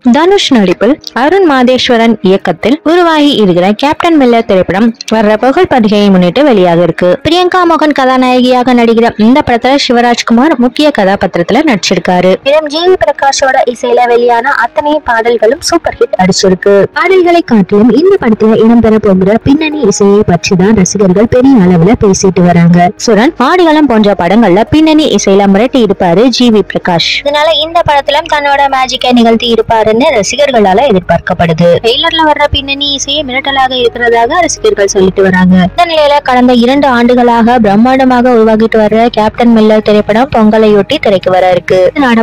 தனுஷ் நடிப்பில் அருண் மாதேஸ்வரன் இயக்கத்தில் உருவாகி இருக்கிற கேப்டன் மில்லர் திரைப்படம் வர்ற புகழ் பண்டிகையை முன்னிட்டு வெளியாக இருக்கு. பிரியங்கா மோகன் கதாநாயகியாக நடிக்கிற இந்த படத்துல சிவராஜ்குமார் முக்கிய கதாபாத்திரத்துல நடிச்சிருக்காரு. ஜிவி பிரகாஷோட இசையில வெளியான அத்தனை பாடல்களும் சூப்பர் ஹிட் அடிச்சிருக்கு. பாடல்களை காட்டிலும் இந்த படத்துல இடம்பெற போகிற பின்னணி இசையை பற்றி தான் ரசிகர்கள் பெரிய அளவுல பேசிட்டு வராங்க. சுரன், ஆடிகளம் போன்ற படங்கள்ல பின்னணி இசையில மிரட்டி இருப்பாரு ஜிவி பிரகாஷ். இதனால இந்த படத்திலும் தன்னோட மேஜிக்கை நிகழ்த்தி இருப்பாரு ரசிகர்களால எதிர்பார்க்கப்படுது. ட்ரெய்லர்ல வர்ற பின்னணி இசையை மிரட்டலாக இருக்கிறதாக ரசிகர்கள் சொல்லிட்டு வராங்க. இந்த நிலையில கடந்த 2 ஆண்டுகளாக பிரம்மாண்டமாக உருவாகிட்டு வர்ற கேப்டன் மில்லர் திரைப்படம் பொங்கலையொட்டி திரைக்கு வர இருக்கு.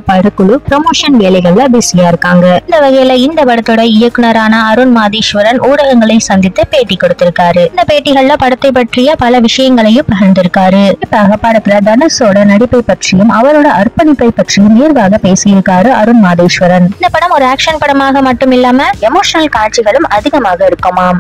படக்குழு ப்ரமோஷன் வேலைகள்ல பிஸியா இருக்காங்க. இந்த வகையில இந்த படத்தோட இயக்குனரான அருண் மாதேஸ்வரன் ஊடகங்களை சந்தித்து பேட்டி கொடுத்திருக்காரு. இந்த பேட்டிகள்ல படத்தை பற்றிய பல விஷயங்களையும் பகிர்ந்திருக்காரு. குறிப்பாக படத்துல தனுஷோட நடிப்பை பற்றியும் அவரோட அர்ப்பணிப்பை பற்றியும் நேர்வாக பேசியிருக்காரு அருண் மாதேஸ்வரன். இந்த படம் ஒரு ஆக்ஷன் படமாக மட்டும் இல்லாம எமோஷனல் காட்சிகளும் அதிகமாக இருக்குமாம்.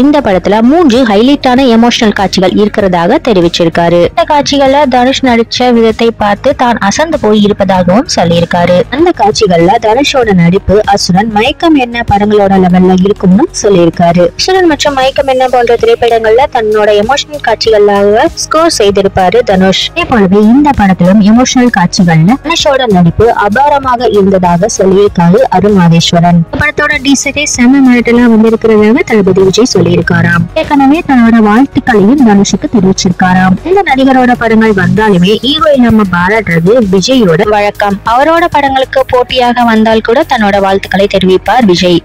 இந்த படத்துல 3 ஹைலைட்டான எமோஷனல் காட்சிகள் இருக்கிறதாக தெரிவிச்சிருக்காரு. இந்த காட்சிகள்ல தனுஷ் நடிச்ச விதத்தை பார்த்து தான் அசந்து போய் இருப்பதாகவும் சொல்லியிருக்காரு. அந்த காட்சிகள்ல தனுஷோட நடிப்பு அசுரன், மயக்கம் என்ன படங்களோட லெவல்ல இருக்கும்னு சொல்லியிருக்காரு. அசுரன் மற்றும் மயக்கம் என்ன போன்ற திரைப்படங்கள்ல தன்னோட எமோஷனல் காட்சிகளாக ஸ்கோர் செய்திருப்பாரு தனுஷ். அதே போலவே இந்த படத்திலும் எமோஷனல் காட்சிகள்ல தனுஷோட நடிப்பு அபாரமாக இருந்ததாக சொல்லியிருக்காரு அருண் மாதேஸ்வரன். படத்தோட டீசரே செம மிரட்டலா வந்திருக்கிறதாக தளபதி விஜய் சொல்லியிருக்காராம். ஏற்கனவே தன்னோட வாழ்த்துக்களையும் தனுஷுக்கு தெரிவிச்சிருக்காராம். இந்த நடிகரோட படங்கள் வந்தாலுமே ஹீரோ இல்லாம பாராட்டுறது விஜயோட வழக்கம். அவரோட படங்களுக்கு போட்டியாக வந்தால் கூட தன்னோட வாழ்த்துக்களை தெரிவிப்பார் விஜய்.